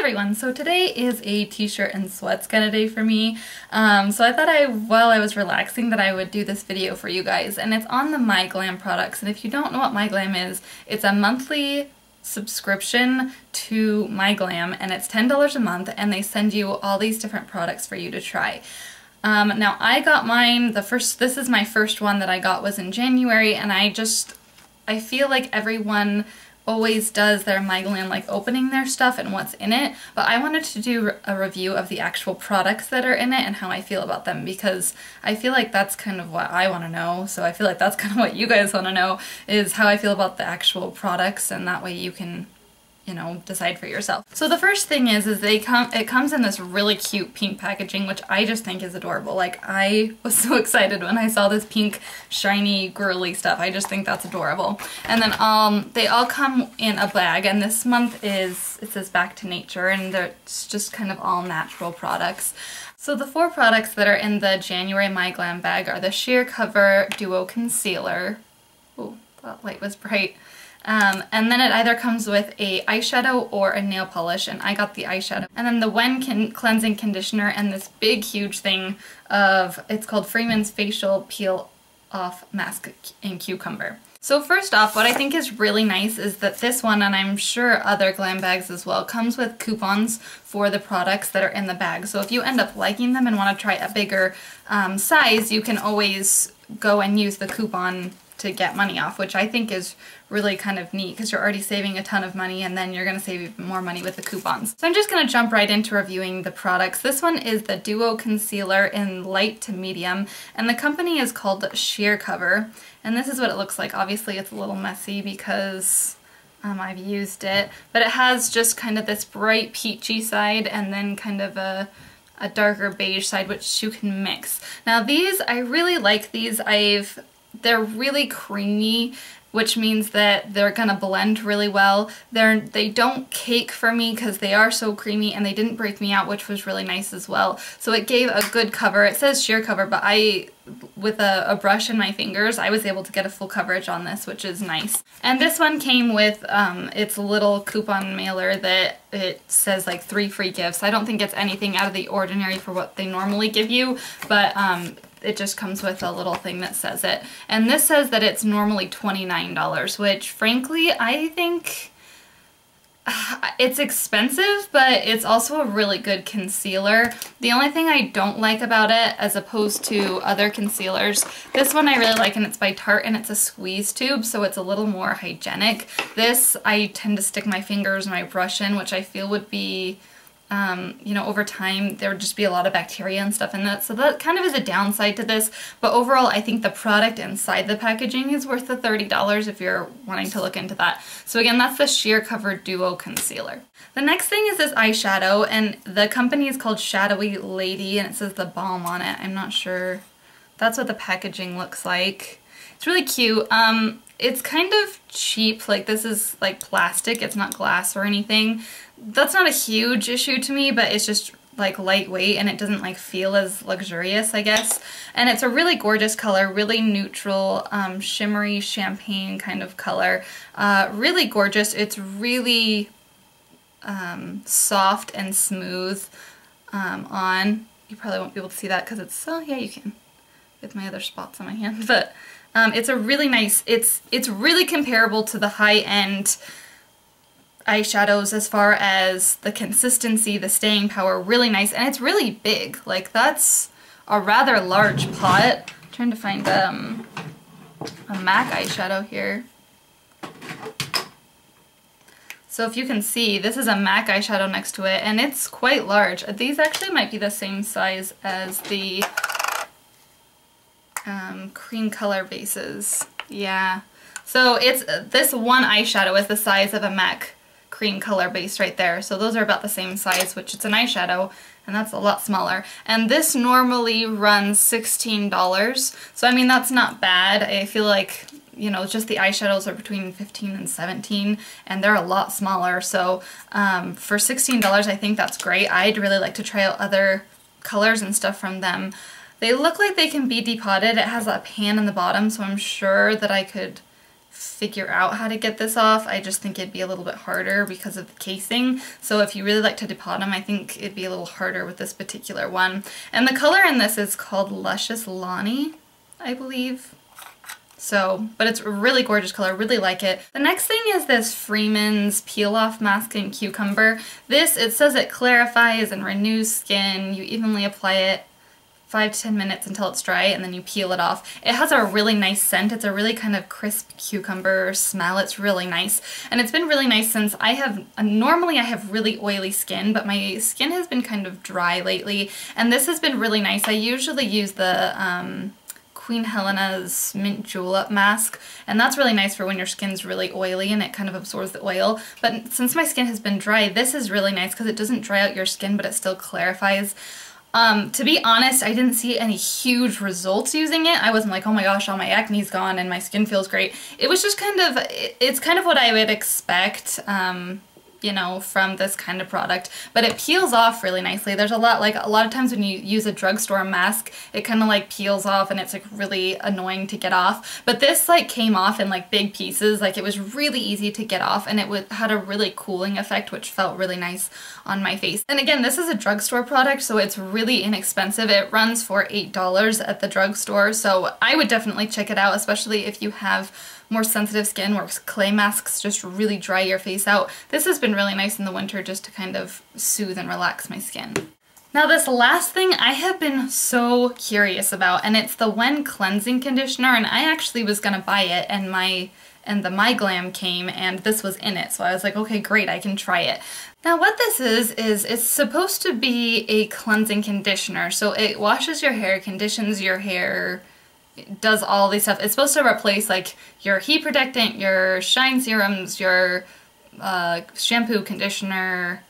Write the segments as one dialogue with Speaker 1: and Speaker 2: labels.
Speaker 1: everyone, so today is a t-shirt and sweats kind of day for me. So I thought while I was relaxing that I would do this video for you guys, and it's on the MyGlam products. And if you don't know what MyGlam is, it's a monthly subscription to MyGlam, and it's $10 a month, and they send you all these different products for you to try. Now I got mine, this is my first one that I got was in January, and I feel like everyone always does their MyGlam like opening their stuff and what's in it, but I wanted to do a review of the actual products that are in it and how I feel about them, because I feel like that's kind of what I want to know, so I feel like that's kind of what you guys want to know, is how I feel about the actual products, and that way you can, you know, decide for yourself. So the first thing is it comes in this really cute pink packaging, which I just think is adorable. Like, I was so excited when I saw this pink shiny girly stuff. I just think that's adorable. And then they all come in a bag, and this month it says Back to Nature, and it's just kind of all natural products. So the 4 products that are in the January MyGlam bag are the Sheer Cover Duo Concealer. Oh, that light was bright. And then it either comes with a eyeshadow or a nail polish, and I got the eyeshadow. And then the Wen Cleansing Conditioner and this big huge thing it's called Freeman's Facial Peel Off Mask in Cucumber. So first off, what I think is really nice is that this one, and I'm sure other glam bags as well, comes with coupons for the products that are in the bag. So if you end up liking them and want to try a bigger size, you can always go and use the coupon to get money off, which I think is really kind of neat, because you're already saving a ton of money and then you're going to save even more money with the coupons. So I'm just going to jump right into reviewing the products. This one is the Duo Concealer in light to medium, and the company is called Sheer Cover, and this is what it looks like. Obviously it's a little messy because I've used it, but it has just kind of this bright peachy side and then kind of a darker beige side, which you can mix. Now these, I really like these. They're really creamy, which means that they're gonna blend really well. They don't cake for me because they are so creamy, and they didn't break me out, which was really nice as well. So it gave a good cover. It says sheer cover, but with a brush in my fingers, I was able to get a full coverage on this, which is nice. And this one came with its little coupon mailer that it says like 3 free gifts. I don't think it's anything out of the ordinary for what they normally give you, but it just comes with a little thing that says it. And this says that it's normally $29, which frankly I think it's expensive, but it's also a really good concealer. The only thing I don't like about it, as opposed to other concealers, this one I really like, and it's by Tarte, and it's a squeeze tube, so it's a little more hygienic. This, I tend to stick my fingers and my brush in, which I feel would be you know, over time there would just be a lot of bacteria and stuff in that, so that kind of is a downside to this. But overall I think the product inside the packaging is worth the $30 if you're wanting to look into that. So again, that's the Sheer Cover Duo Concealer. The next thing is this eyeshadow, and the company is called Shadowy Lady, and it says The Balm on it. I'm not sure. That's what the packaging looks like. It's really cute. It's kind of cheap, like this is like plastic, it's not glass or anything. That's not a huge issue to me, but it's just like lightweight and it doesn't like feel as luxurious, I guess. And it's a really gorgeous color, really neutral, shimmery champagne kind of color. Really gorgeous. It's really soft and smooth on. You probably won't be able to see that because it's, oh yeah you can, with my other spots on my hand, but it's a really nice, it's really comparable to the high-end eyeshadows as far as the consistency, the staying power, really nice, and it's really big. Like, that's a rather large pot. I'm trying to find a MAC eyeshadow here. So if you can see, this is a MAC eyeshadow next to it, and it's quite large. These actually might be the same size as the cream color bases. Yeah. So it's this one eyeshadow is the size of a MAC cream color base right there. So those are about the same size, which it's an eyeshadow, and that's a lot smaller. And this normally runs $16. So I mean, that's not bad. I feel like, you know, just the eyeshadows are between $15 and $17, and they're a lot smaller. So for $16, I think that's great. I'd really like to try out other colors and stuff from them. They look like they can be depotted. It has a pan in the bottom, so I'm sure that I could figure out how to get this off. I just think it'd be a little bit harder because of the casing. So if you really like to depot them, I think it'd be a little harder with this particular one. And the color in this is called Luscious Lani, I believe. So, but it's a really gorgeous color, really like it. The next thing is this Freeman's Peel Off Mask in Cucumber. This, it says it clarifies and renews skin. You evenly apply it 5 to 10 minutes until it's dry, and then you peel it off. It has a really nice scent. It's a really kind of crisp cucumber smell. It's really nice. And it's been really nice since normally I have really oily skin, but my skin has been kind of dry lately, and this has been really nice. I usually use the Queen Helena's Mint Julep mask, and that's really nice for when your skin's really oily and it kind of absorbs the oil. But since my skin has been dry, this is really nice because it doesn't dry out your skin, but it still clarifies. To be honest, I didn't see any huge results using it. I wasn't like, oh my gosh, all my acne's gone and my skin feels great. It was just kind of, it's kind of what I would expect, you know, from this kind of product, but it peels off really nicely. There's a lot of times when you use a drugstore mask, it kind of like peels off and it's like really annoying to get off, but this like came off in like big pieces. Like it was really easy to get off, and it had a really cooling effect, which felt really nice on my face. And again, this is a drugstore product, so it's really inexpensive. It runs for $8 at the drugstore, so I would definitely check it out, especially if you have more sensitive skin where clay masks just really dry your face out. This has been really nice in the winter just to kind of soothe and relax my skin. Now this last thing I have been so curious about, and it's the When Cleansing Conditioner, and I actually was gonna buy it, and the MyGlam came and this was in it, so I was like, okay, great, I can try it. Now what this is it's supposed to be a cleansing conditioner, so it washes your hair, conditions your hair, does all these stuff. It's supposed to replace like your heat protectant, your shine serums, your shampoo, conditioner,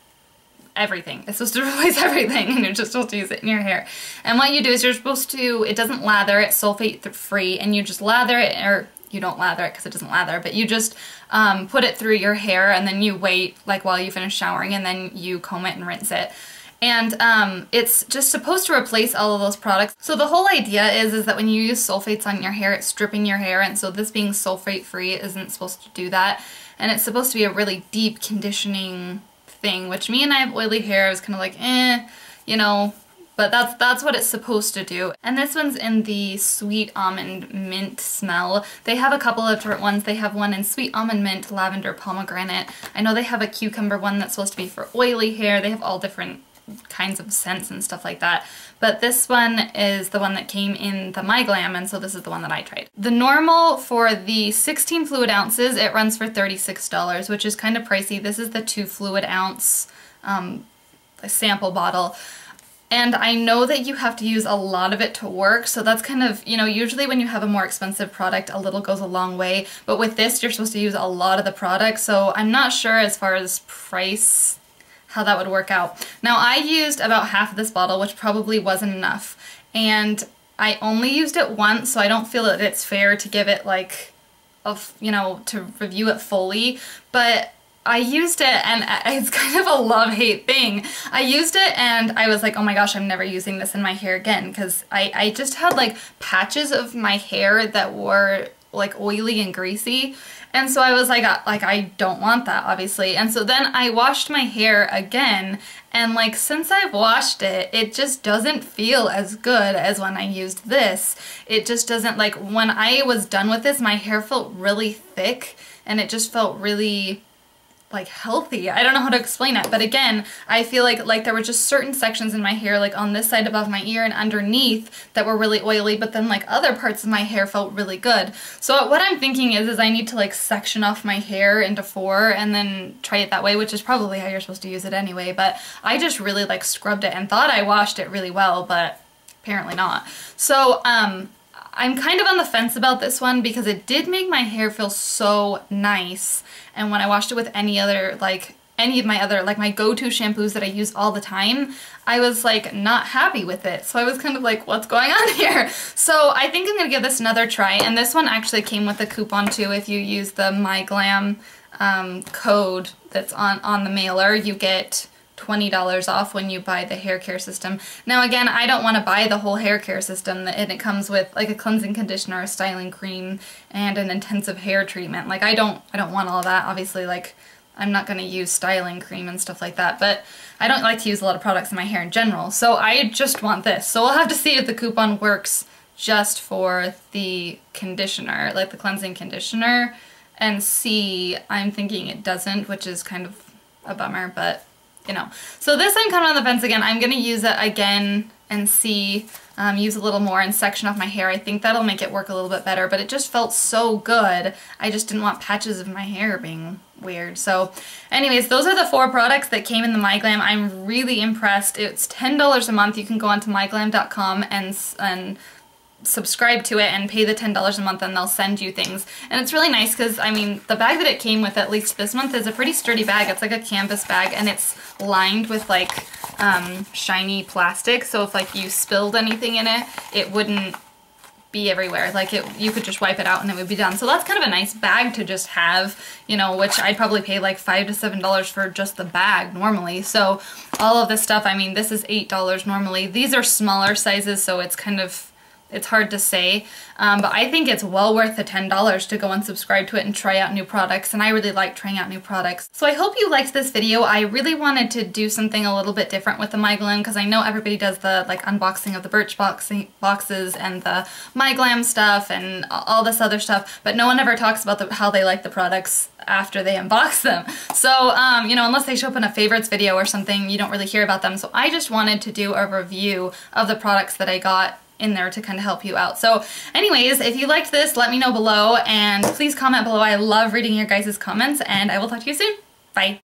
Speaker 1: everything. It's supposed to replace everything, and you're just supposed to use it in your hair. And what you do is you're supposed to, it doesn't lather, it's sulfate free, and you just lather it, or you don't lather it because it doesn't lather, but you just put it through your hair, and then you wait like while you finish showering, and then you comb it and rinse it. And it's just supposed to replace all of those products. So the whole idea is that when you use sulfates on your hair, it's stripping your hair, and so this being sulfate free isn't supposed to do that. And it's supposed to be a really deep conditioning thing, which me and I have oily hair, I was kind of like, you know, but that's what it's supposed to do. And this one's in the Sweet Almond Mint smell. They have a couple of different ones. They have one in Sweet Almond Mint, Lavender, Pomegranate. I know they have a cucumber one that's supposed to be for oily hair. They have all different kinds of scents and stuff like that, but this one is the one that came in the MyGlam, and so this is the one that I tried. The normal for the 16 fluid ounces, it runs for $36, which is kind of pricey. This is the 2 fluid ounce sample bottle, and I know that you have to use a lot of it to work, so that's kind of, you know, usually when you have a more expensive product, a little goes a long way, but with this you're supposed to use a lot of the product, so I'm not sure as far as price how that would work out. Now I used about half of this bottle, which probably wasn't enough, and I only used it once, so I don't feel that it's fair to give it like, you know, to review it fully, but I used it, and it's kind of a love-hate thing. I used it and I was like, oh my gosh, I'm never using this in my hair again, because I just had like patches of my hair that were like oily and greasy, and so I was like I don't want that, obviously. And so then I washed my hair again, and like since I've washed it, it just doesn't feel as good as when I used this. It just doesn't, like when I was done with this, my hair felt really thick and it just felt really like healthy. I don't know how to explain it, but again, I feel like there were just certain sections in my hair, like on this side above my ear and underneath, that were really oily, but then like other parts of my hair felt really good. So what I'm thinking is I need to like section off my hair into 4 and then try it that way, which is probably how you're supposed to use it anyway, but I just really like scrubbed it and thought I washed it really well, but apparently not. So I'm kind of on the fence about this one because it did make my hair feel so nice, and when I washed it with any of my other, like my go-to shampoos that I use all the time, I was like not happy with it. So I was kind of like, what's going on here? So I think I'm gonna give this another try, and this one actually came with a coupon too. If you use the MyGlam code that's on the mailer, you get $20 off when you buy the hair care system. Now again, I don't want to buy the whole hair care system, and it comes with like a cleansing conditioner, a styling cream, and an intensive hair treatment. Like I don't want all that. Obviously, like I'm not going to use styling cream and stuff like that, but I don't like to use a lot of products in my hair in general, so I just want this. So we'll have to see if the coupon works just for the conditioner, like the cleansing conditioner, and see. I'm thinking it doesn't, which is kind of a bummer, but you know. So this I'm kind of on the fence again. I'm going to use it again and see, use a little more and section off my hair. I think that'll make it work a little bit better, but it just felt so good. I just didn't want patches of my hair being weird. So anyways, those are the 4 products that came in the MyGlam. I'm really impressed. It's $10 a month. You can go onto myglam.com and subscribe to it and pay the $10 a month, and they'll send you things. And it's really nice because, I mean, the bag that it came with, at least this month, is a pretty sturdy bag. It's like a canvas bag, and it's lined with like shiny plastic, so if like you spilled anything in it, it wouldn't be everywhere. Like you could just wipe it out and it would be done. So that's kind of a nice bag to just have, you know, which I'd probably pay like $5 to $7 for just the bag normally. So all of this stuff, I mean, this is $8 normally. These are smaller sizes, so it's kind of, it's hard to say, but I think it's well worth the $10 to go and subscribe to it and try out new products, and I really like trying out new products. So I hope you liked this video. I really wanted to do something a little bit different with the MyGlam, because I know everybody does the like unboxing of the boxes and the MyGlam stuff and all this other stuff, but no one ever talks about how they like the products after they unbox them. So, you know, unless they show up in a favorites video or something, you don't really hear about them. So I just wanted to do a review of the products that I got in there to kind of help you out. So anyways, if you liked this, let me know below, and please comment below. I love reading your guys' comments, and I will talk to you soon. Bye.